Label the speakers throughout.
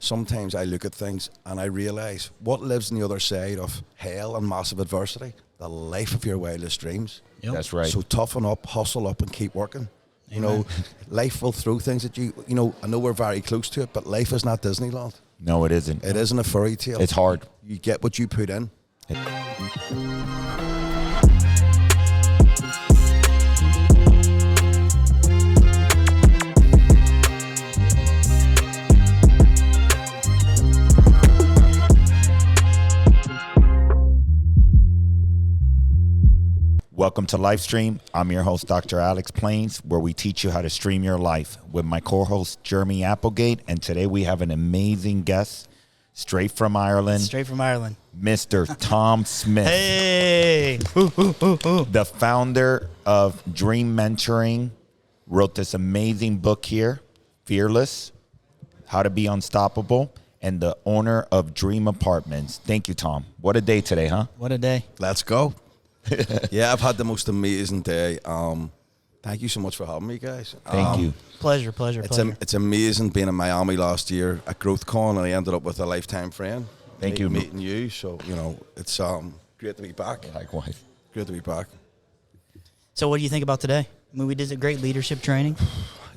Speaker 1: sometimes I look at things and I realise what lives on the other side of hell and massive adversity, the life of your wildest dreams.
Speaker 2: Yep.
Speaker 3: That's right.
Speaker 1: So toughen up, hustle up, and keep working. You
Speaker 2: Amen.
Speaker 1: know, life will throw things at you. You know, I know we're very close to it, but life is not Disneyland.
Speaker 3: No, it isn't.
Speaker 1: It isn't a fairy tale.
Speaker 3: It's hard.
Speaker 1: You get what you put in.
Speaker 3: Welcome to Lifestream. I'm your host, Dr. Alex Plains, where we teach you how to stream your life with my co-host, Jeremy Applegate. And today we have an amazing guest, straight from Ireland, Mr. Tom Smyth.
Speaker 2: Hey! Ooh, ooh, ooh, ooh.
Speaker 3: The founder of Dream Mentoring, wrote this amazing book here, Fearless, How to Be Unstoppable, and the owner of Dream Apartments. Thank you, Tom. What a day today, huh?
Speaker 2: What a day.
Speaker 1: Let's go. Yeah, I've had the most amazing day. Thank you so much for having me, guys.
Speaker 3: Thank you.
Speaker 2: Pleasure.
Speaker 1: It's amazing being in Miami last year at GrowthCon, and I ended up with a lifetime friend.
Speaker 3: Thank you.
Speaker 1: Meeting you, so, you know, it's great to be back.
Speaker 3: Likewise.
Speaker 1: Great to be back.
Speaker 2: So what do you think about today? I mean, we did a great leadership training.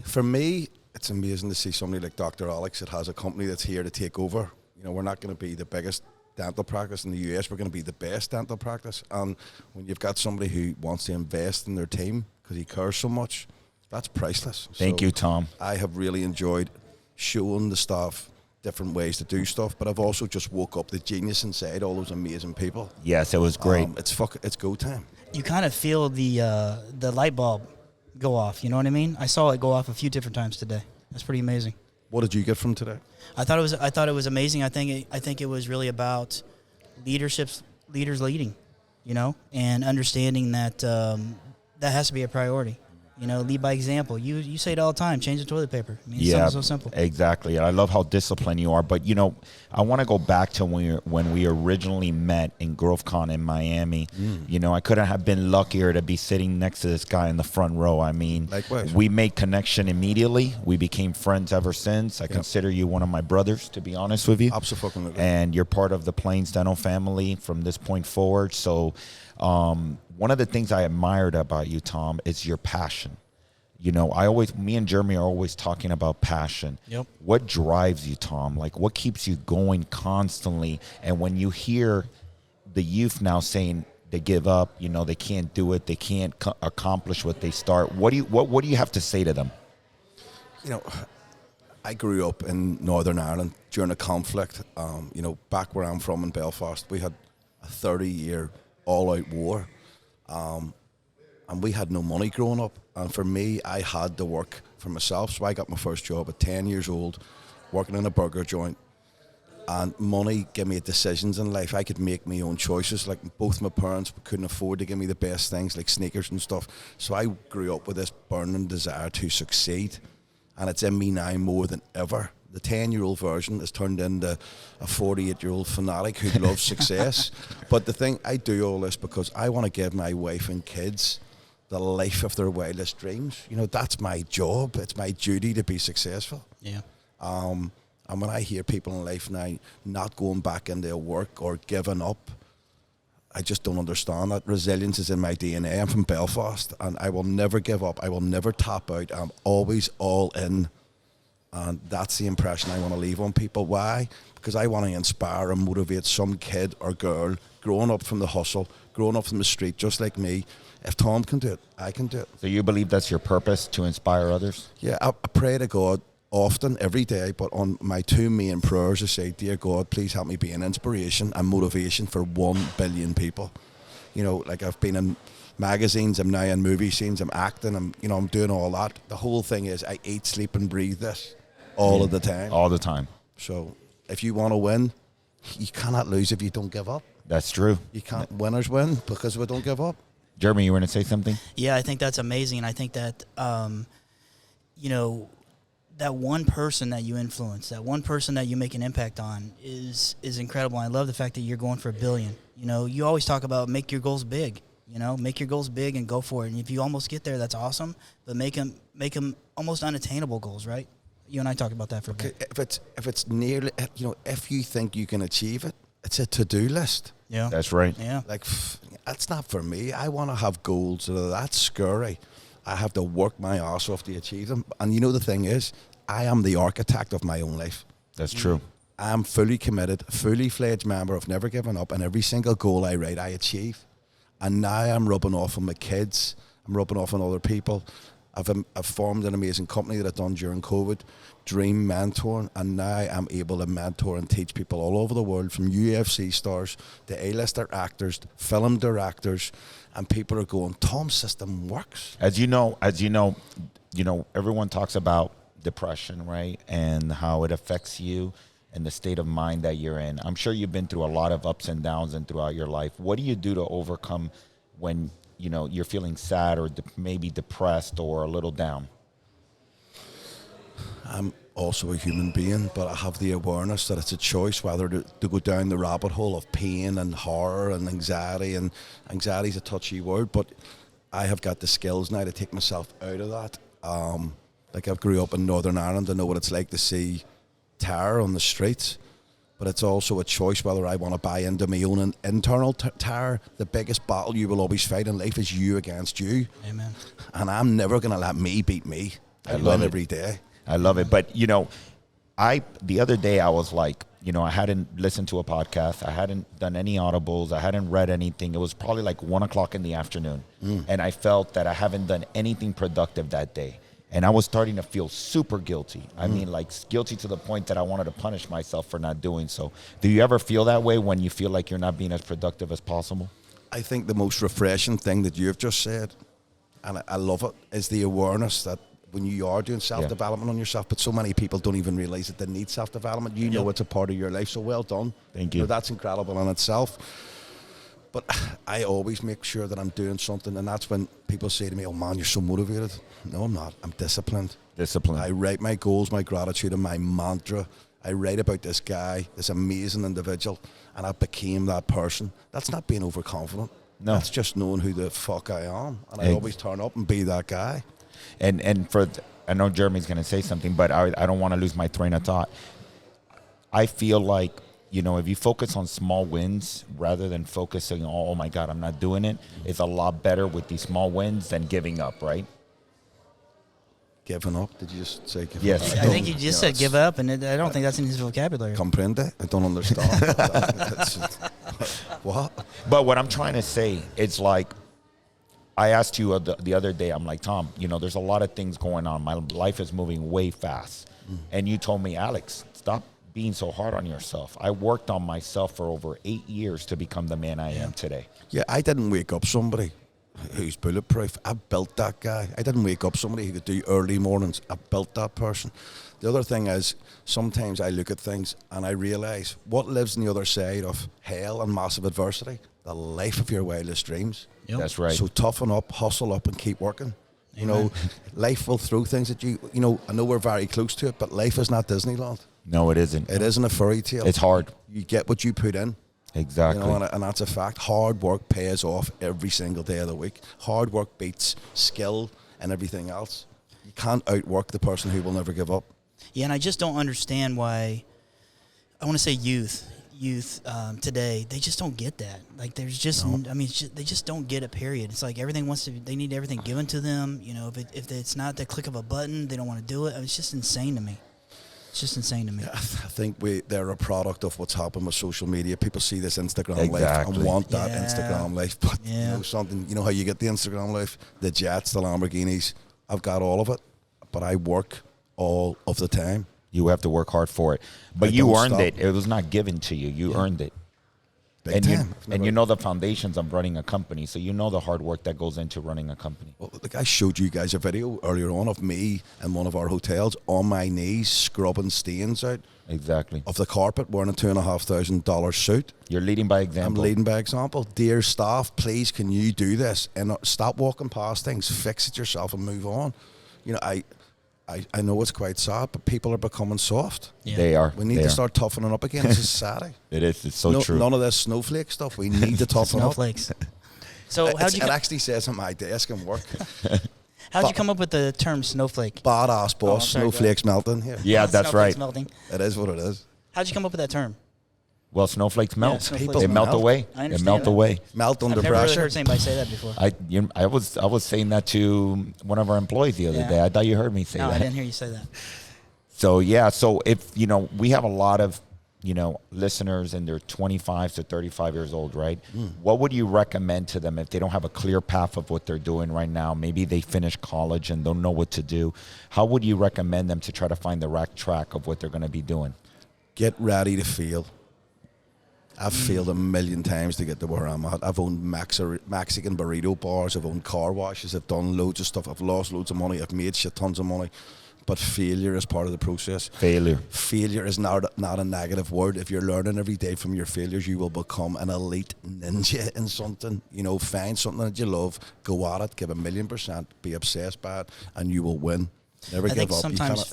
Speaker 1: For me, it's amazing to see somebody like Dr. Alex that has a company that's here to take over. You know, we're not going to be the biggest dental practice in the US. We're going to be the best dental practice. And when you've got somebody who wants to invest in their team because he cares so much, that's priceless.
Speaker 3: Thank you, Tom.
Speaker 1: I have really enjoyed showing the staff different ways to do stuff, but I've also just woke up the genius inside all those amazing people.
Speaker 3: Yes, it was great.
Speaker 1: It's go time.
Speaker 2: You kind of feel the light bulb go off. You know what I mean? I saw it go off a few different times today. That's pretty amazing.
Speaker 1: What did you get from today?
Speaker 2: I thought it was amazing. I think it was really about leaders leading, you know, and understanding that that has to be a priority. You know, lead by example. You say it all the time. Change the toilet paper. I mean, it's something so simple.
Speaker 3: Exactly. I love how disciplined you are. But, you know, I want to go back to when we originally met in GrowthCon in Miami. You know, I couldn't have been luckier to be sitting next to this guy in the front row. I mean,
Speaker 1: likewise.
Speaker 3: We made connection immediately. We became friends ever since. I consider you one of my brothers, to be honest with you.
Speaker 1: Absolutely.
Speaker 3: And you're part of the Plains Dental family from this point forward. So one of the things I admired about you, Tom, is your passion. You know, me and Jeremy are always talking about passion.
Speaker 2: Yep.
Speaker 3: What drives you, Tom? Like, what keeps you going constantly? And when you hear the youth now saying they give up, you know, they can't do it, they can't accomplish what they start, what do you have to say to them?
Speaker 1: You know, I grew up in Northern Ireland during a conflict. You know, back where I'm from in Belfast, we had a 30-year all-out war. And we had no money growing up. And for me, I had to work for myself. So I got my first job at 10 years old, working in a burger joint. And money gave me decisions in life. I could make my own choices. Like, both my parents couldn't afford to give me the best things, like sneakers and stuff. So I grew up with this burning desire to succeed. And it's in me now more than ever. The 10-year-old version has turned into a 48-year-old fanatic who loves success. But the thing, I do all this because I want to give my wife and kids the life of their wildest dreams. You know, that's my job. It's my duty to be successful.
Speaker 2: Yeah.
Speaker 1: And when I hear people in life now not going back into their work or giving up, I just don't understand that. Resilience is in my DNA. I'm from Belfast, and I will never give up. I will never tap out. I'm always all in. And that's the impression I want to leave on people. Why? Because I want to inspire and motivate some kid or girl growing up from the hustle, growing up from the street, just like me. If Tom can do it, I can do it.
Speaker 3: So you believe that's your purpose, to inspire others?
Speaker 1: Yeah, I pray to God often, every day, but on my two main prayers I say, dear God, please help me be an inspiration and motivation for 1 billion people. You know, like, I've been in magazines, I'm now in movie scenes, I'm acting, I'm doing all that. The whole thing is I eat, sleep and breathe this all of the time.
Speaker 3: All the time.
Speaker 1: So if you want to win, you cannot lose if you don't give up.
Speaker 3: That's true.
Speaker 1: You can't. Winners win because we don't give up.
Speaker 3: Jeremy, you want to say something?
Speaker 2: Yeah, I think that's amazing. And I think that, you know, that one person that you influence, that one person that you make an impact on is incredible. I love the fact that you're going for 1 billion. You know, you always talk about make your goals big. You know, make your goals big and go for it. And if you almost get there, that's awesome. But make them almost unattainable goals, right? You and I talked about that for a bit.
Speaker 1: If it's nearly, if you think you can achieve it, it's a to-do list.
Speaker 2: Yeah,
Speaker 3: That's right.
Speaker 2: Yeah,
Speaker 1: Like, that's not for me. I want to have goals that are that scary. I have to work my ass off to achieve them. And the thing is, I am the architect of my own life.
Speaker 3: That's true.
Speaker 1: I'm fully committed, fully fledged member of Never Giving Up, and every single goal I write, I achieve. And now I'm rubbing off on my kids. I'm rubbing off on other people. I've formed an amazing company that I've done during COVID, Dream Mentoring, and now I'm able to mentor and teach people all over the world, from UFC stars to A-lister actors, film directors, and people are going, Tom's system works.
Speaker 3: As you know, everyone talks about depression, right? And how it affects you and the state of mind that you're in. I'm sure you've been through a lot of ups and downs and throughout your life. What do you do to overcome when you're feeling sad or maybe depressed or a little down? I'm
Speaker 1: also a human being, but I have the awareness that it's a choice whether to go down the rabbit hole of pain and horror and anxiety. And anxiety is a touchy word, but I have got the skills now to take myself out of that. Like, I grew up in Northern Ireland. I know what it's like to see terror on the streets. But it's also a choice whether I want to buy into my own internal terror. The biggest battle you will always fight in life is you against you.
Speaker 2: Amen.
Speaker 1: And I'm never going to let me beat me. I win every day.
Speaker 3: I love it. But, the other day I was like, I hadn't listened to a podcast. I hadn't done any audibles. I hadn't read anything. It was probably like 1 o'clock in the afternoon. And I felt that I haven't done anything productive that day. And I was starting to feel super guilty. I mean, like, guilty to the point that I wanted to punish myself for not doing so. Do you ever feel that way when you feel like you're not being as productive as possible?
Speaker 1: I think the most refreshing thing that you've just said, and I love it, is the awareness that when you are doing self-development on yourself, but so many people don't even realize that they need self-development. You know it's a part of your life, so well done.
Speaker 3: Thank you.
Speaker 1: That's incredible in itself. But I always make sure that I'm doing something, and that's when people say to me, oh man, you're so motivated. No, I'm not. I'm disciplined.
Speaker 3: Disciplined.
Speaker 1: I write my goals, my gratitude, and my mantra. I write about this guy, this amazing individual, and I became that person. That's not being overconfident.
Speaker 3: No.
Speaker 1: That's just knowing who the fuck I am. And I always turn up and be that guy.
Speaker 3: And I know Jeremy's going to say something, but I don't want to lose my train of thought. I feel like, if you focus on small wins rather than focusing on, oh my God, I'm not doing it, it's a lot better with these small wins than giving up, right?
Speaker 1: Giving up? Did you just say give
Speaker 3: Yes.
Speaker 1: up?
Speaker 2: I think you just said give up, and I don't think that's in his vocabulary.
Speaker 1: Comprende? I don't understand. What?
Speaker 3: But what I'm trying to say, it's like, I asked you the other day, I'm like, Tom, there's a lot of things going on. My life is moving way fast. And you told me, Alex, stop being so hard on yourself. I worked on myself for over 8 years to become the man I am today.
Speaker 1: Yeah, I didn't wake up somebody who's bulletproof. I built that guy. I didn't wake up somebody who could do early mornings. I built that person. The other thing is, sometimes I look at things and I realize what lives on the other side of hell and massive adversity? The life of your wildest dreams.
Speaker 2: Yep.
Speaker 3: That's right.
Speaker 1: So toughen up, hustle up, and keep working.
Speaker 2: Amen.
Speaker 1: Life will throw things at you. I know we're very close to it, but life is not Disneyland.
Speaker 3: No, it isn't.
Speaker 1: It isn't a fairy tale.
Speaker 3: It's hard.
Speaker 1: You get what you put in.
Speaker 3: Exactly.
Speaker 1: And that's a fact. Hard work pays off every single day of the week. Hard work beats skill and everything else. You can't outwork the person who will never give up.
Speaker 2: Yeah, and I just don't understand why, I want to say youth today, they just don't get that. Like, there's just, they just don't get it, period. It's like they need everything given to them. If it's not the click of a button, they don't want to do it. It's just insane to me. Yeah,
Speaker 1: I think they're a product of what's happened with social media. People see this Instagram life
Speaker 3: Exactly.
Speaker 1: and want that Instagram life. But
Speaker 2: Yeah.
Speaker 1: how you get the Instagram life? The jets, the Lamborghinis. I've got all of it, but I work all of the time.
Speaker 3: You have to work hard for it. But you earned it. It was not given to you. You earned it.
Speaker 1: Big time.
Speaker 3: And you know the foundations of running a company, so you know the hard work that goes into running a company.
Speaker 1: Well, like, I showed you guys a video earlier on of me in one of our hotels on my knees scrubbing stains out
Speaker 3: Exactly.
Speaker 1: of the carpet, wearing a $2,500 suit.
Speaker 3: You're leading by example.
Speaker 1: I'm leading by example. Dear staff, please can you do this and stop walking past things, fix it yourself and move on. I know it's quite sad, but people are becoming soft.
Speaker 2: Yeah.
Speaker 3: They are.
Speaker 1: We need to start toughening up again as a society.
Speaker 3: It is. It's so true.
Speaker 1: None of this snowflake stuff. We need to toughen up.
Speaker 2: Snowflakes. So
Speaker 1: It actually says on my desk in work.
Speaker 2: How'd you come up with the term snowflake?
Speaker 1: Badass boss,
Speaker 2: sorry,
Speaker 1: snowflakes melting here.
Speaker 3: Yeah, that's
Speaker 2: Snowflakes
Speaker 3: right.
Speaker 2: melting.
Speaker 1: It is what it is.
Speaker 2: How'd you come up with that term?
Speaker 3: Well, snowflakes melt.
Speaker 2: snowflakes
Speaker 3: They melt
Speaker 1: melt.
Speaker 3: away.
Speaker 2: I
Speaker 3: They
Speaker 2: understand
Speaker 3: melt
Speaker 2: that.
Speaker 3: away.
Speaker 1: Melt under
Speaker 2: I've never really
Speaker 1: pressure.
Speaker 2: heard anybody say that before.
Speaker 3: I was saying that to one of our employees the other
Speaker 2: Yeah.
Speaker 3: day. I thought you heard me say
Speaker 2: No,
Speaker 3: that.
Speaker 2: I didn't hear you say that.
Speaker 3: So yeah, so if we have a lot of listeners and they're 25 to 35 years old, right? What would you recommend to them if they don't have a clear path of what they're doing right now? Maybe they finish college and don't know what to do. How would you recommend them to try to find the right track of what they're going to be doing?
Speaker 1: Get ready to fail. I've failed a million times to get to where I'm at. I've owned Mexican burrito bars. I've owned car washes. I've done loads of stuff. I've lost loads of money. I've made shit tons of money. But failure is part of the process. Failure is not a negative word. If you're learning every day from your failures, you will become an elite ninja in something. Find something that you love, go at it, give 1,000,000%, be obsessed by it, and you will win. Never give up.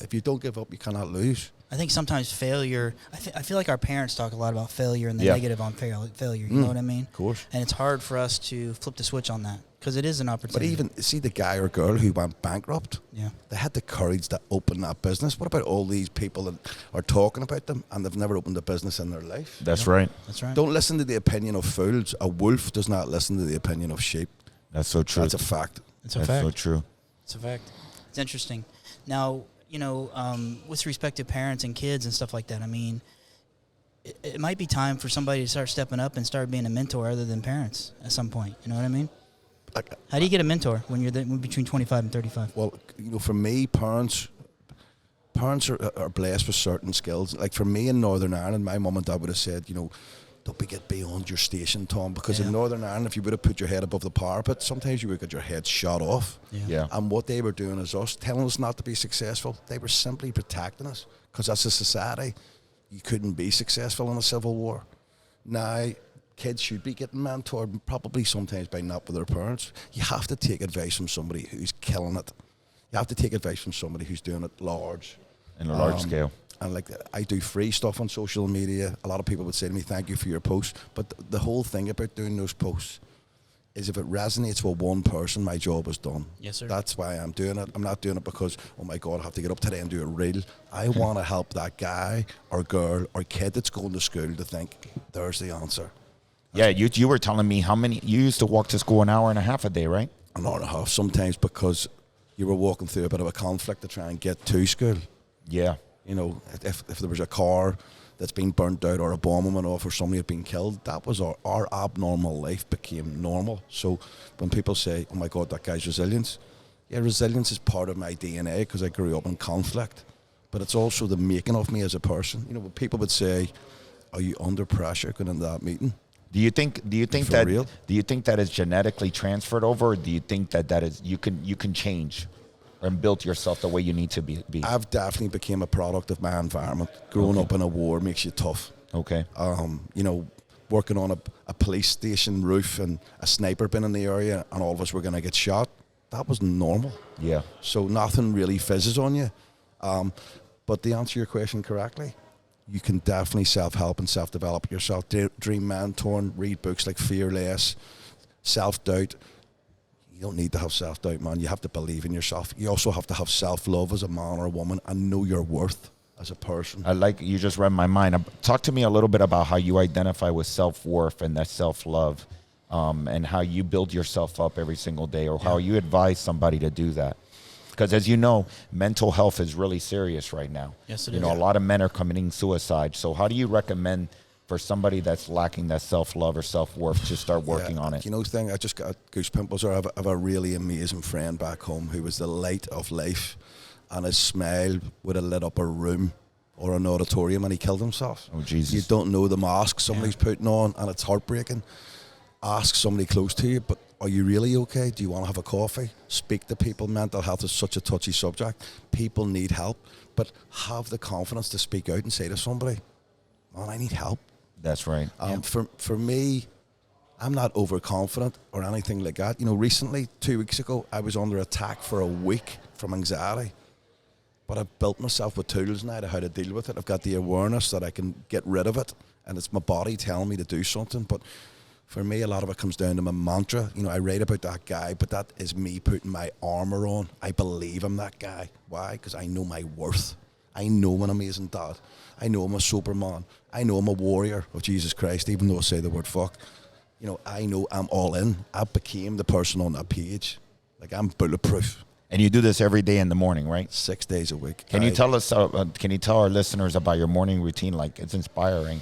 Speaker 1: If you don't give up, you cannot lose.
Speaker 2: I think sometimes failure, I feel like our parents talk a lot about failure and the negative on failure, you know what I mean?
Speaker 1: Of course.
Speaker 2: And it's hard for us to flip the switch on that because it is an
Speaker 1: But
Speaker 2: opportunity.
Speaker 1: even, see the guy or girl who went bankrupt?
Speaker 2: Yeah.
Speaker 1: They had the courage to open that business. What about all these people that are talking about them and they've never opened a business in their life?
Speaker 3: That's right.
Speaker 2: That's right.
Speaker 1: Don't listen to the opinion of fools. A wolf does not listen to the opinion of sheep.
Speaker 3: That's so true.
Speaker 1: That's a fact.
Speaker 2: It's a
Speaker 3: That's
Speaker 2: fact.
Speaker 3: so true.
Speaker 2: It's a fact. It's interesting. Now, with respect to parents and kids and stuff like that, I mean, it might be time for somebody to start stepping up and start being a mentor other than parents at some point. You know what I mean? How do you get a mentor when you're between 25 and 35?
Speaker 1: Well, for me, parents are blessed with certain skills. Like for me in Northern Ireland, my mum and dad would have said, don't get beyond your station, Tom, because in Northern Ireland, if you would have put your head above the parapet, sometimes you would get your head shot off.
Speaker 3: Yeah.
Speaker 1: And what they were doing is us, telling us not to be successful. They were simply protecting us, because as a society, you couldn't be successful in a civil war. Now, kids should be getting mentored, probably sometimes by not with their parents. You have to take advice from somebody who's killing it. You have to take advice from somebody who's doing it large.
Speaker 3: In a large scale.
Speaker 1: And I do free stuff on social media. A lot of people would say to me, thank you for your posts. But the whole thing about doing those posts is if it resonates with one person, my job is done.
Speaker 2: Yes, sir.
Speaker 1: That's why I'm doing it. I'm not doing it because, oh my God, I have to get up today and do a reel. I want to help that guy or girl or kid that's going to school to think, there's the answer.
Speaker 3: Yeah, you were telling me you used to walk to school an hour and a half a day, right?
Speaker 1: An hour and a half sometimes, because you were walking through a bit of a conflict to try and get to school.
Speaker 3: Yeah.
Speaker 1: If there was a car that's been burnt out or a bomb went off or somebody had been killed, that was our abnormal life became normal. So when people say, oh my God, that guy's resilience, resilience is part of my DNA because I grew up in conflict, but it's also the making of me as a person. When people would say, are you under pressure going into that meeting?
Speaker 3: Do you think that is genetically transferred over, or do you think that is you can change and build yourself the way you need to be?
Speaker 1: I've definitely became a product of my environment. Growing up in a war makes you tough.
Speaker 3: Okay.
Speaker 1: Working on a police station roof and a sniper been in the area and all of us were going to get shot. That was normal.
Speaker 3: Yeah.
Speaker 1: So nothing really fizzes on you. But to answer your question correctly, you can definitely self-help and self-develop yourself. Dream mentoring, read books like Fearless, Self-Doubt. You don't need to have self-doubt, man. You have to believe in yourself. You also have to have self-love as a man or a woman and know your worth as a person.
Speaker 3: You just read my mind. Talk to me a little bit about how you identify with self-worth and that self-love, and how you build yourself up every single day, or how you advise somebody to do that. Because as you know, mental health is really serious right now.
Speaker 2: Yes, it is.
Speaker 3: A lot of men are committing suicide. So how do you recommend for somebody that's lacking that self-love or self-worth to start working on it?
Speaker 1: I just got goose pimples. I have a really amazing friend back home who was the light of life, and his smile would have lit up a room or an auditorium, and he killed himself.
Speaker 3: Oh, Jesus.
Speaker 1: You don't know the mask somebody's putting on, and it's heartbreaking. Ask somebody close to you, but are you really okay? Do you want to have a coffee? Speak to people. Mental health is such a touchy subject. People need help, but have the confidence to speak out and say to somebody, man, I need help.
Speaker 3: That's right.
Speaker 1: For me, I'm not overconfident or anything like that. Recently, 2 weeks ago, I was under attack for a week from anxiety. But I've built myself with tools now to how to deal with it. I've got the awareness that I can get rid of it, and it's my body telling me to do something. But For me, a lot of it comes down to my mantra. You know, I write about that guy, but that is me putting my armor on. I believe I'm that guy. Why? Because I know my worth. I know I'm an amazing dad. I know I'm a Superman. I know I'm a warrior of Jesus Christ, even though I say the word fuck. You know, I know I'm all in. I became the person on that page. Like, I'm bulletproof.
Speaker 3: And you do this every day in the morning, right?
Speaker 1: 6 days a week.
Speaker 3: Can you tell us? Can you tell our listeners about your morning routine? Like, it's inspiring.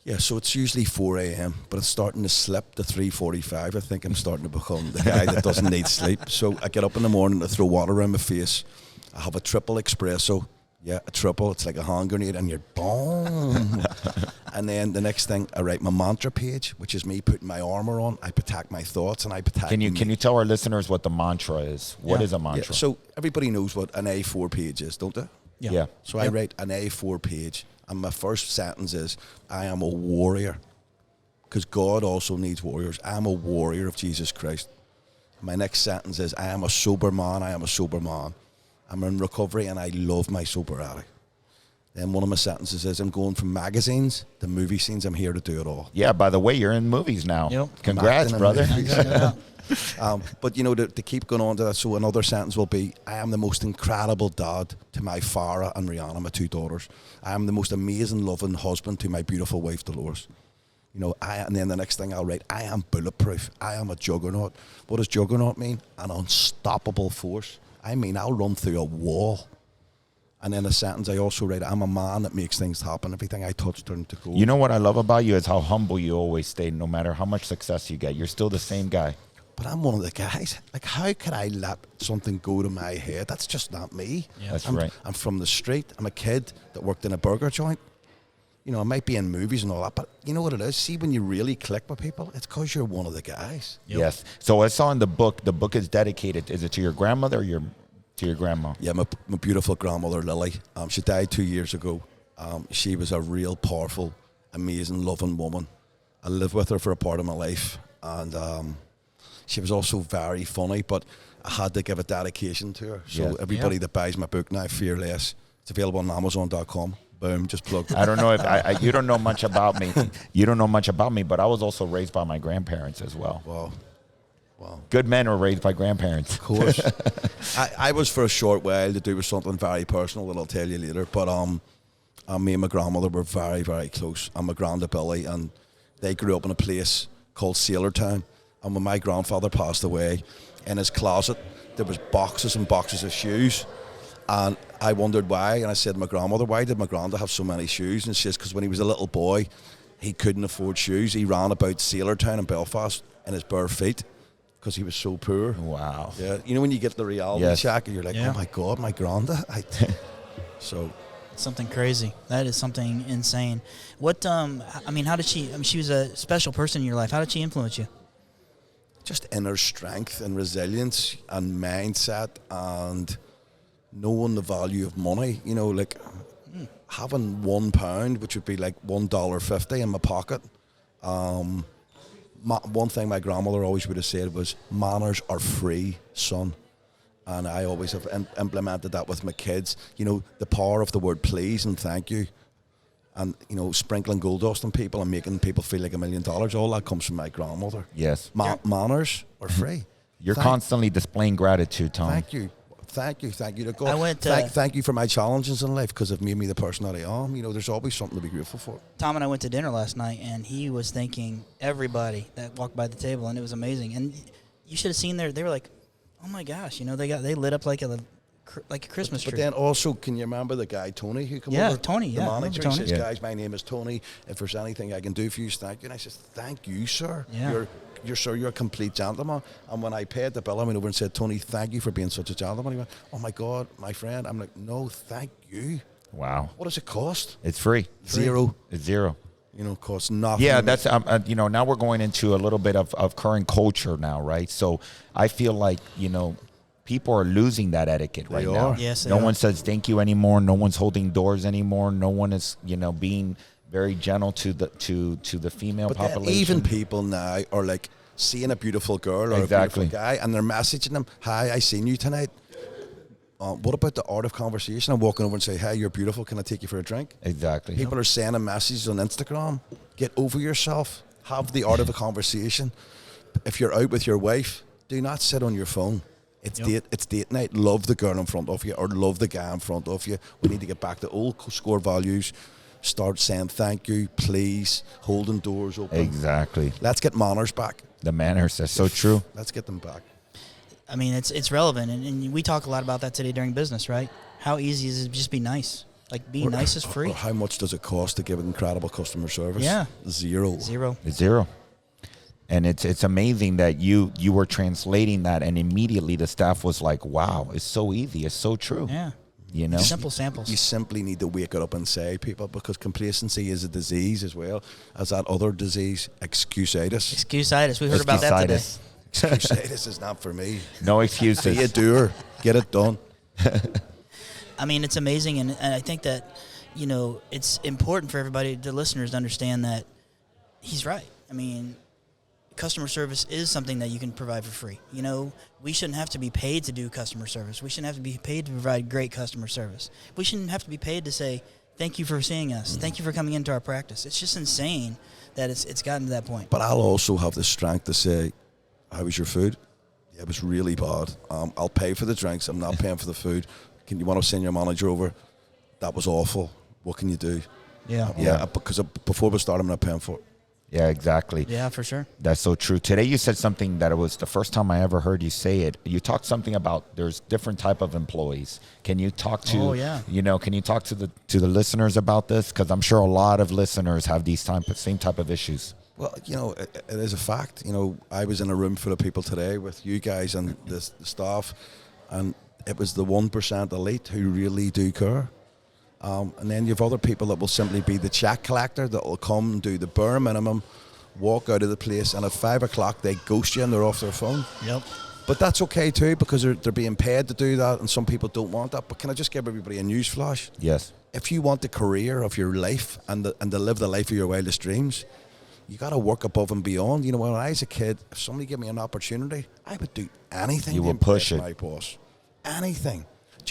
Speaker 1: Yeah, so it's usually 4 a.m., but it's starting to slip to 3:45. I think I'm starting to become the guy that doesn't need sleep. So I get up in the morning to throw water around my face. I have a triple espresso. Yeah, a triple. It's like a hand grenade, and you're boom. And then the next thing, I write my mantra page, which is me putting my armor on. I protect my thoughts, and I protect.
Speaker 3: Can you tell our listeners what the mantra is? What is a mantra?
Speaker 1: Yeah, so everybody knows what an A4 page is, don't they?
Speaker 3: Yeah.
Speaker 1: So I write an A4 page, and my first sentence is, I am a warrior. Because God also needs warriors. I am a warrior of Jesus Christ. My next sentence is, I am a sober man. I am a sober man. I'm in recovery, and I love my sobriety. Then one of my sentences is, I'm going from magazines to movie scenes. I'm here to do it all.
Speaker 3: Yeah, by the way, you're in movies now.
Speaker 2: Yep.
Speaker 3: Congrats, brother.
Speaker 1: But, you know, to keep going on to that, so another sentence will be, I am the most incredible dad to my Farah and Rihanna, my two daughters. I am the most amazing, loving husband to my beautiful wife, Dolores. You know, and then the next thing I'll write, I am bulletproof. I am a juggernaut. What does juggernaut mean? An unstoppable force. I mean, I'll run through a wall. And then a sentence I also write, I'm a man that makes things happen. Everything I touch turns to gold.
Speaker 3: You know what I love about you is how humble you always stay, no matter how much success you get. You're still the same guy.
Speaker 1: But I'm one of the guys. Like, how could I let something go to my head? That's just not me.
Speaker 3: Yeah. That's right.
Speaker 1: I'm from the street. I'm a kid that worked in a burger joint. You know, I might be in movies and all that, but you know what it is? See, when you really click with people, it's because you're one of the guys.
Speaker 3: Yep. Yes. So I saw in the book is dedicated. Is it to your grandmother or to your grandma?
Speaker 1: Yeah, my beautiful grandmother, Lily. She died 2 years ago. She was a real powerful, amazing, loving woman. I lived with her for a part of my life, and she was also very funny, but I had to give a dedication to her. So everybody that buys my book now, Fearless, it's available on Amazon.com. Boom, just plug.
Speaker 3: I don't know if you don't know much about me. You don't know much about me, but I was also raised by my grandparents as well.
Speaker 1: Wow.
Speaker 3: Good men are raised by grandparents.
Speaker 1: Of course. I was for a short while to do with something very personal that I'll tell you later. But me and my grandmother were very, very close. And my granda Billy, and they grew up in a place called Sailortown. And when my grandfather passed away, in his closet there was boxes and boxes of shoes. And I wondered why. And I said to my grandmother, why did my granda have so many shoes? And she says, because when he was a little boy, he couldn't afford shoes. He ran about Sailortown in Belfast in his bare feet, because he was so poor.
Speaker 3: Wow.
Speaker 1: Yeah. You know when you get the reality check and you're like, oh my God, my granda. So.
Speaker 2: Something crazy. That is something insane. What, I mean, how did she, she was a special person in your life. How did she influence you?
Speaker 1: Just inner strength and resilience and mindset and knowing the value of money. You know, like having £1, which would be like $1.50 in my pocket. One thing my grandmother always would have said was, manners are free, son. And I always have implemented that with my kids. You know, the power of the word please and thank you. And, you know, sprinkling gold dust on people and making people feel like $1 million. All that comes from my grandmother.
Speaker 3: Yes.
Speaker 1: Manners are free.
Speaker 3: You're constantly displaying gratitude, Tom.
Speaker 1: Thank you to God. Thank you for my challenges in life, because they've made me the person that I am. You know, there's always something to be grateful for.
Speaker 2: Tom and I went to dinner last night, and he was thanking everybody that walked by the table, and it was amazing. And you should have seen they were like, oh my gosh, you know, they lit up like a Christmas tree.
Speaker 1: But then also, can you remember the guy Tony who came over?
Speaker 2: Yeah, Tony.
Speaker 1: The manager. He says,
Speaker 3: Yeah.
Speaker 1: guys, my name is Tony. If there's anything I can do for you, thank you. And I says, thank you, sir.
Speaker 2: Yeah.
Speaker 1: You're a complete gentleman. And when I paid the bill, I went over and said, Tony, thank you for being such a gentleman. He went, oh my God, my friend. I'm like, no, thank you.
Speaker 3: Wow.
Speaker 1: What does it cost?
Speaker 3: It's free.
Speaker 1: Zero.
Speaker 3: It's zero.
Speaker 1: You know, it costs nothing.
Speaker 3: Yeah, that's you know, now we're going into a little bit of current culture now, right? So I feel like, you know, people are losing that etiquette right now.
Speaker 2: Yes,
Speaker 3: no one says thank you anymore. No one's holding doors anymore. No one is, you know, being very gentle to the female population.
Speaker 1: Even people now are like seeing a beautiful girl or a beautiful guy, and they're messaging them, "Hi, I seen you tonight. What about the art of conversation?" I'm walking over and say, "Hey, you're beautiful. Can I take you for a drink?"
Speaker 3: Exactly.
Speaker 1: People are sending messages on Instagram. Get over yourself. Have the art of a conversation. If you're out with your wife, do not sit on your phone. It's date night. Love the girl in front of you or love the guy in front of you. We need to get back to old score values. Start saying thank you, please, holding doors open.
Speaker 3: Exactly.
Speaker 1: Let's get manners back.
Speaker 3: The manners, that's so true.
Speaker 1: Let's get them back.
Speaker 2: I mean, it's relevant, and we talk a lot about that today during business, right? How easy is it to just be nice? Like, being nice is free.
Speaker 1: Or how much does it cost to give incredible customer service?
Speaker 2: Yeah.
Speaker 1: Zero.
Speaker 3: It's zero. And it's amazing that you were translating that, and immediately the staff was like, wow, it's so easy. It's so true.
Speaker 2: Yeah.
Speaker 3: You know?
Speaker 2: Simple samples.
Speaker 1: You simply need to wake it up and say, people, because complacency is a disease as well as that other disease, excusitis.
Speaker 2: Excusitis. We heard about that today.
Speaker 1: Excusitis is not for me.
Speaker 3: No excuses.
Speaker 1: Be a doer. Get it done.
Speaker 2: I mean, it's amazing, and I think that, you know, it's important for everybody, the listeners, to understand that he's right. I mean, customer service is something that you can provide for free. You know, we shouldn't have to be paid to do customer service. We shouldn't have to be paid to provide great customer service. We shouldn't have to be paid to say, thank you for seeing us. Thank you for coming into our practice. It's just insane that it's gotten to that point.
Speaker 1: But I'll also have the strength to say, how was your food? Yeah, it was really bad. I'll pay for the drinks. I'm not paying for the food. Can you want to send your manager over? That was awful. What can you do?
Speaker 2: Yeah.
Speaker 1: Because before we start, I'm not paying for it.
Speaker 3: Yeah, exactly.
Speaker 2: Yeah, for sure.
Speaker 3: That's so true. Today you said something that it was the first time I ever heard you say it. You talked something about there's different type of employees. Can you talk to, can you talk to the listeners about this? Because I'm sure a lot of listeners have these same type of issues.
Speaker 1: Well, you know, it is a fact. You know, I was in a room full of people today with you guys and the staff, and it was the 1% elite who really do care. And then you have other people that will simply be the check collector that will come and do the bare minimum, walk out of the place, and at 5 o'clock they ghost you and they're off their phone.
Speaker 2: Yep.
Speaker 1: But that's okay too, because they're being paid to do that, and some people don't want that. But can I just give everybody a news flash?
Speaker 3: Yes.
Speaker 1: If you want the career of your life and to live the life of your wildest dreams, you got to work above and beyond. You know, when I was a kid, if somebody gave me an opportunity, I would do anything.
Speaker 3: You
Speaker 1: to
Speaker 3: would push
Speaker 1: impress
Speaker 3: it.
Speaker 1: my boss. Anything.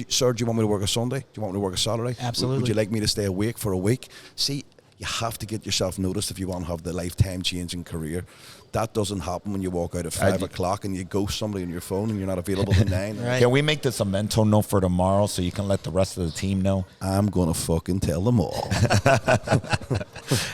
Speaker 1: Sir, do you want me to work a Sunday? Do you want me to work a Saturday?
Speaker 2: Absolutely.
Speaker 1: Would you like me to stay awake for a week? See, you have to get yourself noticed if you want to have the lifetime changing career. That doesn't happen when you walk out at 5 o'clock and you ghost somebody on your phone and you're not available at 9.
Speaker 2: Right.
Speaker 3: Can we make this a mental note for tomorrow so you can let the rest of the team know?
Speaker 1: I'm going to fucking tell them all.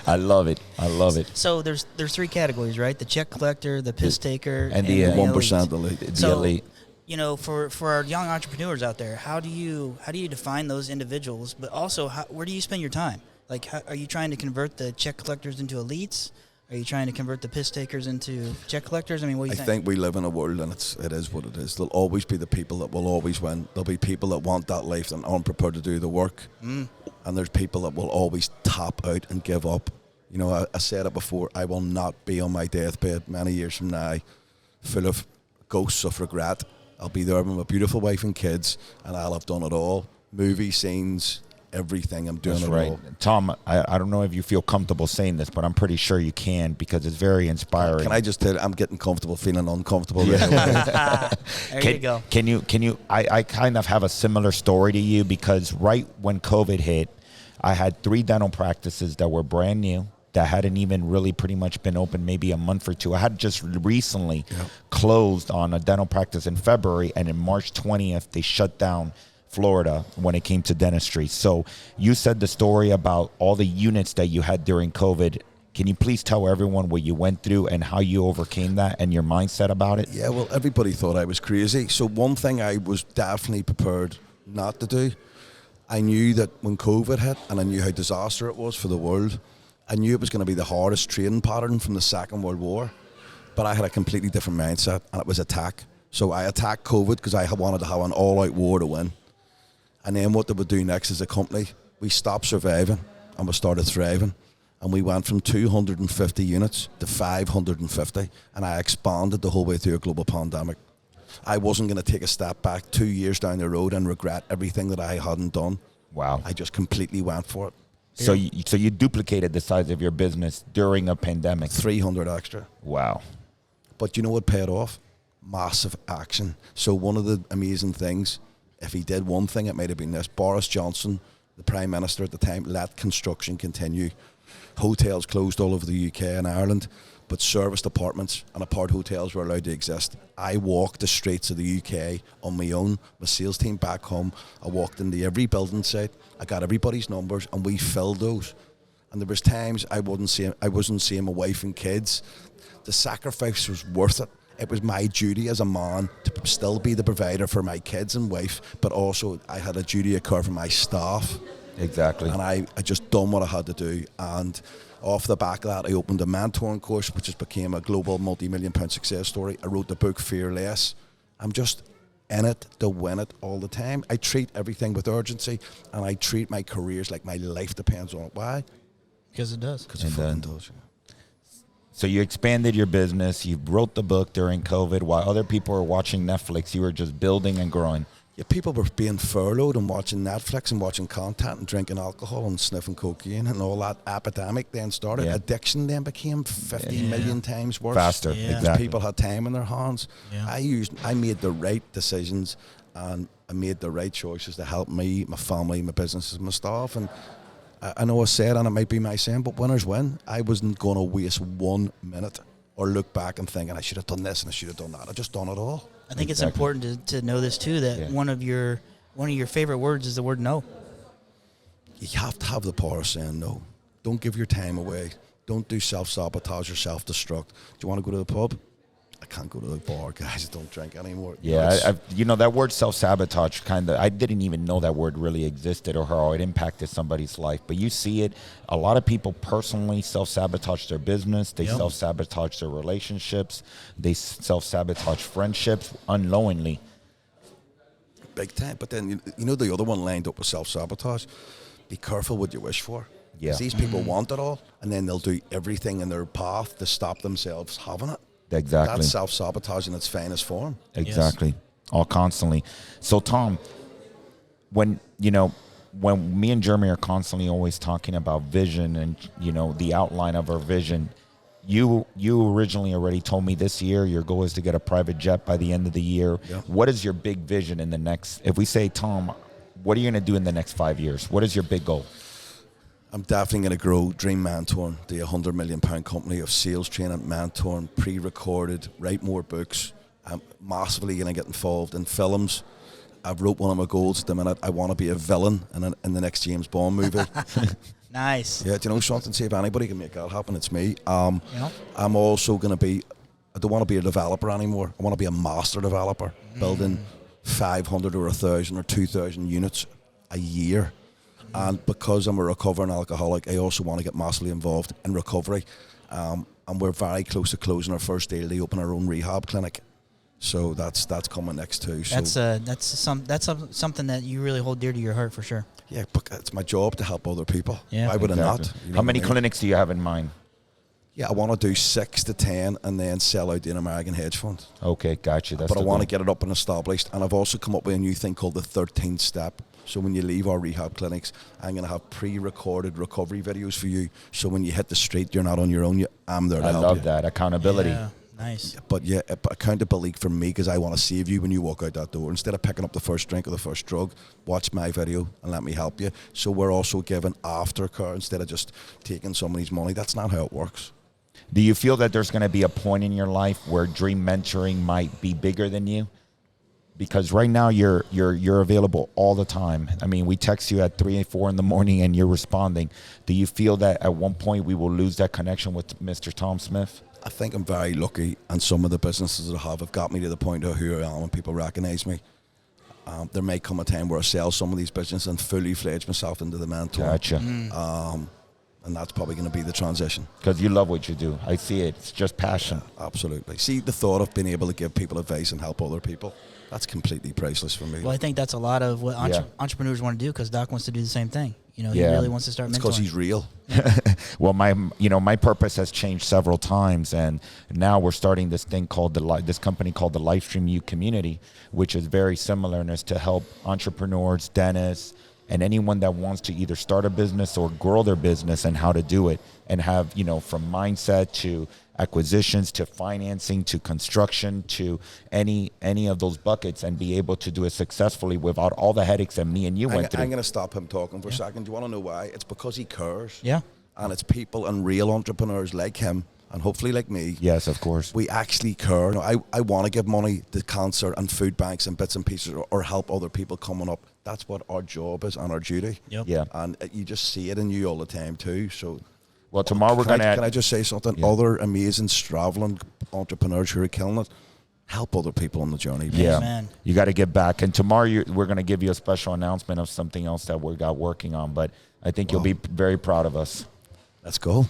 Speaker 3: I love it. I love it.
Speaker 2: So there's 3 categories, right? The check collector, the piss taker,
Speaker 3: and the
Speaker 1: 1% elite.
Speaker 3: The elite.
Speaker 2: You know, for our young entrepreneurs out there, how do you define those individuals? But also, where do you spend your time? Like, are you trying to convert the check collectors into elites? Are you trying to convert the piss takers into check collectors? I mean, what do you think?
Speaker 1: I think we live in a world, and it is what it is. There'll always be the people that will always win. There'll be people that want that life and aren't prepared to do the work. And there's people that will always tap out and give up. You know, I said it before, I will not be on my deathbed many years from now full of ghosts of regret. I'll be there with my beautiful wife and kids, and I'll have done it all. Movie scenes, everything. I'm doing. That's it right. all.
Speaker 3: Tom, I don't know if you feel comfortable saying this, but I'm pretty sure you can, because it's very inspiring.
Speaker 1: Can I just tell you, I'm getting comfortable feeling uncomfortable. There
Speaker 2: you go.
Speaker 3: Can you, I kind of have a similar story to you, because right when COVID hit, I had 3 dental practices that were brand new, that hadn't even really pretty much been open maybe a month or 2. I had just recently closed on a dental practice in February, and in March 20th, they shut down Florida when it came to dentistry. So you said the story about all the units that you had during COVID. Can you please tell everyone what you went through and how you overcame that and your mindset about it?
Speaker 1: Yeah, well, everybody thought I was crazy. So one thing I was definitely prepared not to do, I knew that when COVID hit, and I knew how disaster it was for the world, I knew it was going to be the hardest training pattern from the Second World War, but I had a completely different mindset, and it was attack. So I attacked COVID because I wanted to have an all-out war to win. And then what they would do next as a company, we stopped surviving and we started thriving. And we went from 250 units to 550, and I expanded the whole way through a global pandemic. I wasn't going to take a step back 2 years down the road and regret everything that I hadn't done.
Speaker 3: Wow.
Speaker 1: I just completely went for it.
Speaker 3: So you duplicated the size of your business during a pandemic.
Speaker 1: 300 extra.
Speaker 3: Wow.
Speaker 1: But you know what paid off? Massive action. So one of the amazing things, if he did one thing, it might have been this. Boris Johnson, the Prime Minister at the time, let construction continue. Hotels closed all over the UK and Ireland, but serviced apartments and apart hotels were allowed to exist. I walked the streets of the UK on my own. My sales team back home, I walked into every building site. I got everybody's numbers, and we filled those. And there was times I wasn't seeing my wife and kids. The sacrifice was worth it. It was my duty as a man to still be the provider for my kids and wife, but also I had a duty to care for my staff.
Speaker 3: Exactly.
Speaker 1: And I just done what I had to do. And off the back of that, I opened a mentoring course, which just became a global multi-million-pound success story. I wrote the book Fearless. I'm just in it to win it all the time. I treat everything with urgency, and I treat my careers like my life depends on it. Why?
Speaker 2: Because it does.
Speaker 1: Because it fucking does.
Speaker 3: So you expanded your business. You wrote the book during COVID while other people were watching Netflix. You were just building and growing.
Speaker 1: Yeah, people were being furloughed and watching Netflix and watching content and drinking alcohol and sniffing cocaine, and all that epidemic then started.
Speaker 3: Yeah.
Speaker 1: Addiction then became 50 million times worse.
Speaker 3: Faster.
Speaker 2: Yeah.
Speaker 3: Exactly.
Speaker 1: People had time in their hands.
Speaker 2: Yeah.
Speaker 1: I made the right decisions, and I made the right choices to help me, my family, my businesses, my staff. And I know I said, and it might be my saying, but winners win. I wasn't going to waste 1 minute or look back and thinking I should have done this and I should have done that. I just done it all.
Speaker 2: I think it's important to know this too, that one of your favorite words is the word no.
Speaker 1: You have to have the power of saying no. Don't give your time away. Don't do self-sabotage or self-destruct. Do you want to go to the pub? I can't go to the bar, guys. I don't drink anymore.
Speaker 3: Yeah, that word self-sabotage I didn't even know that word really existed or how it impacted somebody's life. But you see it. A lot of people personally self-sabotage their business. They self-sabotage their relationships. They self-sabotage friendships unknowingly.
Speaker 1: Big time. But then, you know the other one lined up with self-sabotage? Be careful what you wish for.
Speaker 3: Yeah.
Speaker 1: Because these people want it all, and then they'll do everything in their path to stop themselves having it.
Speaker 3: Exactly.
Speaker 1: That's self-sabotage in its finest form.
Speaker 3: Exactly. Yes. All constantly. So, Tom, when me and Jeremy are constantly always talking about vision and, the outline of our vision, you originally already told me this year your goal is to get a private jet by the end of the year. Yeah. What is your big vision in the next, if we say, Tom, what are you going to do in the next 5 years? What is your big goal?
Speaker 1: I'm definitely going to grow Dream Mentoring, the £100 million company of sales training, mentoring, pre-recorded, write more books. I'm massively going to get involved in films. I've wrote one of my goals at the minute. I want to be a villain in the next James Bond movie.
Speaker 2: Nice.
Speaker 1: Yeah, do you know something? See if anybody can make that happen, it's me. I'm also going to be, I don't want to be a developer anymore. I want to be a master developer, building 500 or 1,000 or 2,000 units a year. And because I'm a recovering alcoholic, I also want to get massively involved in recovery. And we're very close to closing our first deal to open our own rehab clinic. So that's coming next too. So
Speaker 2: that's something that you really hold dear to your heart for sure.
Speaker 1: Yeah, but it's my job to help other people.
Speaker 2: Yeah,
Speaker 1: why would I not? You know
Speaker 3: How many clinics do you have in mind?
Speaker 1: Yeah, I want to do 6 to 10 and then sell out in American hedge fund.
Speaker 3: Okay, gotcha.
Speaker 1: But I want to get it up and established. And I've also come up with a new thing called the 13th step. So when you leave our rehab clinics, I'm going to have pre-recorded recovery videos for you. So when you hit the street, you're not on your own. I'm there to help you.
Speaker 3: I love that. Accountability.
Speaker 2: Yeah, nice.
Speaker 1: But accountability for me, because I want to save you when you walk out that door. Instead of picking up the first drink or the first drug, watch my video and let me help you. So we're also giving aftercare instead of just taking somebody's money. That's not how it works.
Speaker 3: Do you feel that there's going to be a point in your life where Dream Mentoring might be bigger than you? Because right now you're available all the time. I mean, we text you at 3 and 4 in the morning and you're responding. Do you feel that at one point we will lose that connection with Mr. Tom Smyth?
Speaker 1: I think I'm very lucky, and some of the businesses that I have got me to the point of who I am and people recognize me. There may come a time where I sell some of these businesses and fully fledge myself into the mentor.
Speaker 3: Gotcha.
Speaker 1: And that's probably going to be the transition.
Speaker 3: Because you love what you do. I see it. It's just passion.
Speaker 1: Yeah, absolutely. See, the thought of being able to give people advice and help other people, that's completely priceless for me.
Speaker 2: Well, I think that's a lot of what entrepreneurs want to do, because Doc wants to do the same thing. He really wants to start mentoring.
Speaker 1: It's because he's real.
Speaker 3: Well, my purpose has changed several times, and now we're starting this thing called this company called the Lifestream U Community, which is very similar, and is to help entrepreneurs, dentists, and anyone that wants to either start a business or grow their business and how to do it, and have, from mindset to acquisitions to financing to construction to any of those buckets, and be able to do it successfully without all the headaches that me and you went through.
Speaker 1: I'm going to stop him talking for a second. Do you want to know why? It's because he cares.
Speaker 2: Yeah.
Speaker 1: And it's people and real entrepreneurs like him, and hopefully like me.
Speaker 3: Yes, of course.
Speaker 1: We actually care. I want to give money to cancer and food banks and bits and pieces, or help other people coming up. That's what our job is and our duty.
Speaker 2: Yep.
Speaker 3: Yeah.
Speaker 1: And you just see it in you all the time too. So,
Speaker 3: well, tomorrow we're going to...
Speaker 1: Can I just say something? Yeah. Other amazing, traveling entrepreneurs who are killing it, help other people on the journey.
Speaker 3: Yeah,
Speaker 2: Amen.
Speaker 3: You got to give back. And tomorrow we're going to give you a special announcement of something else that we got working on. But I think you'll be very proud of us.
Speaker 1: Let's go.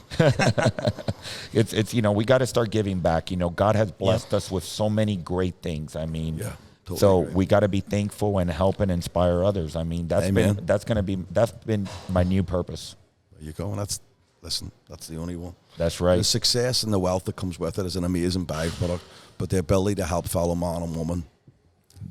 Speaker 3: It's we got to start giving back. God has blessed us with so many great things. I mean, totally so agree. We got to be thankful and help and inspire others. I mean, that's been my new purpose.
Speaker 1: There you go. And that's the only one.
Speaker 3: That's right.
Speaker 1: The success and the wealth that comes with it is an amazing byproduct, but the ability to help fellow man and woman.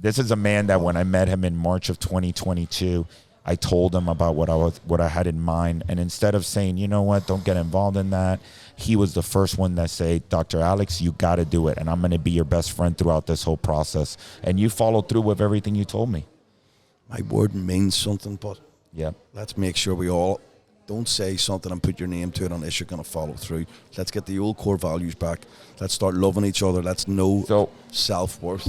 Speaker 3: This is a man that when I met him in March of 2022, I told him about what I had in mind, and instead of saying, you know what, don't get involved in that, he was the first one that said, Dr. Alex, you got to do it, and I'm going to be your best friend throughout this whole process. And you followed through with everything you told me. My
Speaker 1: word means something, but
Speaker 3: yeah,
Speaker 1: let's make sure we all don't say something and put your name to it unless you're going to follow through. Let's get the old core values back. Let's start loving each other. Let's know self-worth.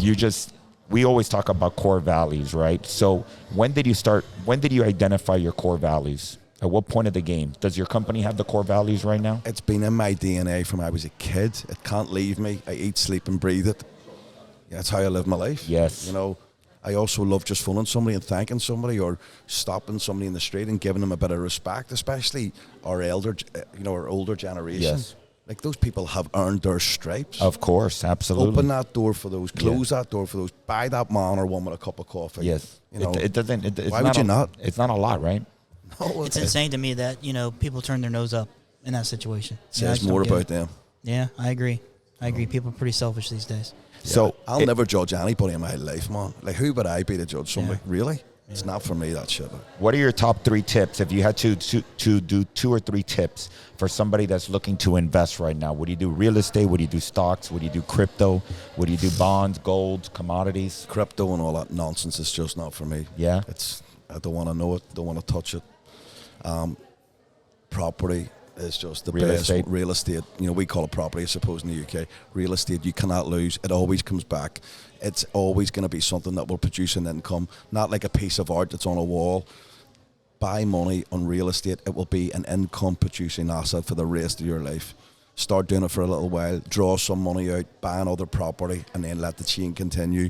Speaker 3: We always talk about core values, right? So when did you identify your core values? At what point of the game? Does your company have the core values right now?
Speaker 1: It's been in my DNA from I was a kid. It can't leave me. I eat, sleep, and breathe it. Yeah, that's how I live my life.
Speaker 3: Yes.
Speaker 1: I also love just phoning somebody and thanking somebody, or stopping somebody in the street and giving them a bit of respect, especially our older generation.
Speaker 3: Yes.
Speaker 1: Like, those people have earned their stripes.
Speaker 3: Of course, absolutely.
Speaker 1: Open that door for those. Close that door for those. Buy that man or woman a cup of coffee.
Speaker 3: Yes. It doesn't.
Speaker 1: Why would you not?
Speaker 3: It's not a lot, right?
Speaker 1: No,
Speaker 2: it's insane to me that people turn their nose up in that situation.
Speaker 1: Says more about them.
Speaker 2: Yeah, I agree. People are pretty selfish these days.
Speaker 1: Yeah, so I'll never judge anybody in my life, man. Like, who would I be to judge somebody? Yeah. Really? Yeah. It's not for me, that shit.
Speaker 3: What are your top 3 tips? If you had to do 2 or 3 tips for somebody that's looking to invest right now, would you do real estate? Would you do stocks? Would you do crypto? Would you do bonds, gold, commodities?
Speaker 1: Crypto and all that nonsense is just not for me.
Speaker 3: Yeah?
Speaker 1: I don't want to know it. Don't want to touch it. Property is just the best. Real estate, we call it property, I suppose, in the UK. Real estate, you cannot lose. It always comes back. It's always going to be something that will produce an income, not like a piece of art that's on a wall. Buy money on real estate. It will be an income-producing asset for the rest of your life. Start doing it for a little while. Draw some money out, buy another property, and then let the chain continue.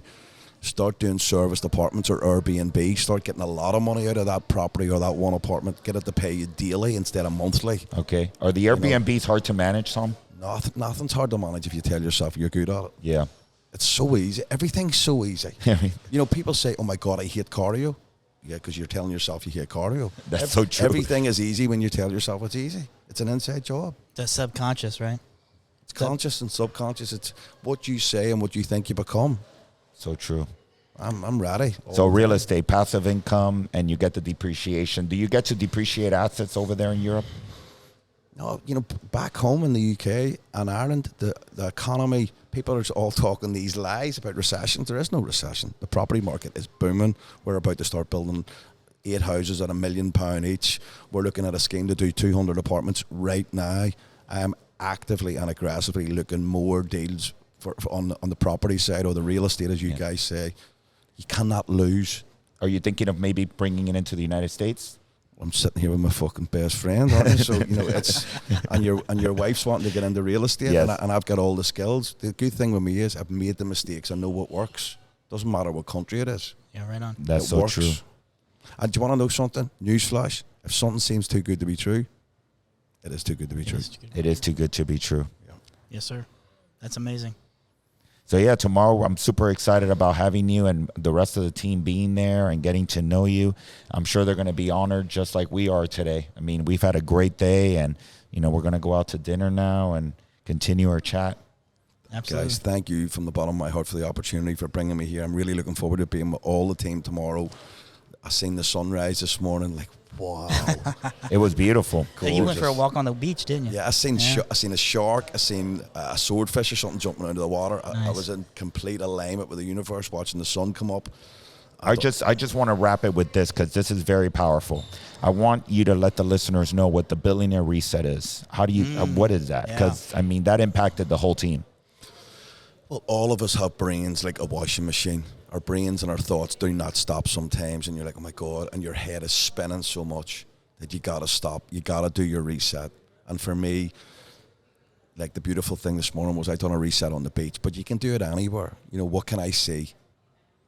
Speaker 1: Start doing serviced apartments or Airbnb. Start getting a lot of money out of that property or that one apartment. Get it to pay you daily instead of monthly.
Speaker 3: Okay. Are the Airbnbs hard to manage, Tom?
Speaker 1: Nothing's hard to manage if you tell yourself you're good at it.
Speaker 3: Yeah.
Speaker 1: It's so easy. Everything's so easy. People say, oh my God, I hate cardio. Yeah, because you're telling yourself you hate cardio.
Speaker 3: That's so true.
Speaker 1: Everything is easy when you tell yourself it's easy. It's an inside job.
Speaker 2: That's subconscious, right?
Speaker 1: It's conscious and subconscious. It's what you say and what you think you become.
Speaker 3: So true.
Speaker 1: I'm ready.
Speaker 3: So real estate, passive income, and you get the depreciation. Do you get to depreciate assets over there in Europe?
Speaker 1: No, back home in the UK and Ireland, the economy, people are all talking these lies about recessions. There is no recession. The property market is booming. We're about to start building 8 houses at £1 million each. We're looking at a scheme to do 200 apartments right now. I am actively and aggressively looking more deals for on the property side, or the real estate, as you guys say. You cannot lose.
Speaker 3: Are you thinking of maybe bringing it into the United States?
Speaker 1: I'm sitting here with my fucking best friend, aren't I? So it's and your wife's wanting to get into real estate,
Speaker 3: yes.
Speaker 1: and I've got all the skills. The good thing with me is I've made the mistakes. I know what works. Doesn't matter what country it is.
Speaker 2: Yeah, right on.
Speaker 3: That's so
Speaker 1: works.
Speaker 3: true.
Speaker 1: And do you want to know something? Newsflash: if something seems too good to be true, it is too good to be true.
Speaker 3: It is too good to be true.
Speaker 1: Yeah.
Speaker 2: Yes, sir. That's amazing.
Speaker 3: So, yeah, tomorrow I'm super excited about having you and the rest of the team being there and getting to know you. I'm sure they're going to be honored just like we are today. I mean, we've had a great day, and, we're going to go out to dinner now and continue our chat.
Speaker 2: Absolutely.
Speaker 1: Guys, thank you from the bottom of my heart for the opportunity, for bringing me here. I'm really looking forward to being with all the team tomorrow. I seen the sunrise this morning, like, wow.
Speaker 3: It was beautiful.
Speaker 2: Hey, you went for a walk on the beach, didn't you?
Speaker 1: Yeah, I seen a shark. I seen a swordfish or something jumping out of the water.
Speaker 2: Nice.
Speaker 1: I was in complete alignment with the universe, watching the sun come up.
Speaker 3: I just want to wrap it with this because this is very powerful. I want you to let the listeners know what the Billionaire Reset is. How do you, what is that? Because, I mean, that impacted the whole team.
Speaker 1: Well, all of us have brains like a washing machine. Our brains and our thoughts do not stop sometimes, and you're like, oh my God, and your head is spinning so much that you got to stop. You got to do your reset. And for me, like the beautiful thing this morning was I done a reset on the beach, but you can do it anywhere. You know, what can I see?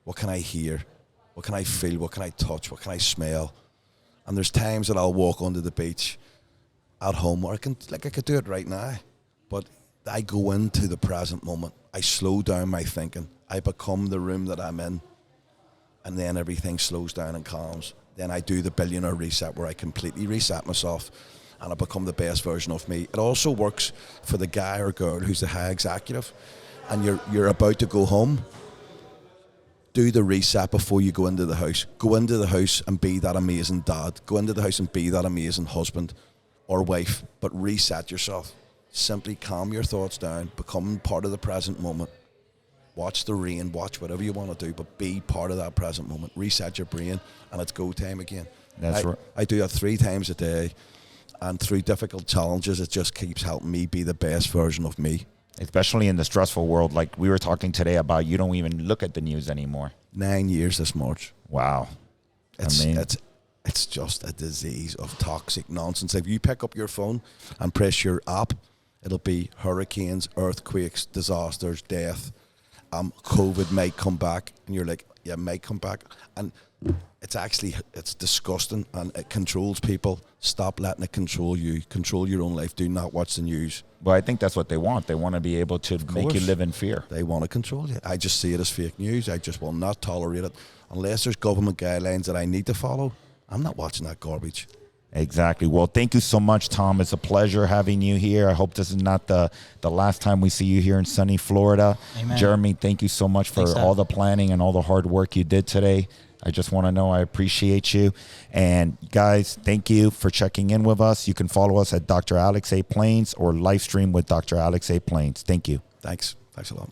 Speaker 1: What can I hear? What can I feel? What can I touch? What can I smell? And there's times that I'll walk onto the beach at home, or I could do it right now, but I go into the present moment. I slow down my thinking. I become the room that I'm in, and then everything slows down and calms. Then I do the Billionaire Reset where I completely reset myself and I become the best version of me. It also works for the guy or girl who's the high executive and you're about to go home. Do the reset before you go into the house. Go into the house and be that amazing dad. Go into the house and be that amazing husband or wife, but reset yourself. Simply calm your thoughts down, become part of the present moment. Watch the rain, watch whatever you want to do, but be part of that present moment. Reset your brain, and it's go time again.
Speaker 3: That's right.
Speaker 1: I do that 3 times a day, and through difficult challenges, it just keeps helping me be the best version of me.
Speaker 3: Especially in the stressful world, like we were talking today about, you don't even look at the news anymore.
Speaker 1: 9 years this March.
Speaker 3: Wow.
Speaker 1: It's just a disease of toxic nonsense. If you pick up your phone and press your app, it'll be hurricanes, earthquakes, disasters, death. COVID might come back, and you're like, yeah, it might come back, and it's disgusting, and it controls people. Stop letting it control you. Control your own life. Do not watch the news.
Speaker 3: Well, I think that's what they want. They want to be able to make you live in fear.
Speaker 1: They want to control you. I just see it as fake news. I just will not tolerate it unless there's government guidelines that I need to follow. I'm not watching that garbage.
Speaker 3: Exactly. Well, thank you so much, Tom. It's a pleasure having you here. I hope this is not the last time we see you here in sunny Florida.
Speaker 2: Amen.
Speaker 3: Jeremy, thank you so much for all the planning and all the hard work you did today. I just want to know I appreciate you. And guys, thank you for checking in with us. You can follow us at Dr. Alex A. Plains or Lifestream with Dr. Alex A. Plains. Thank you.
Speaker 1: Thanks a lot.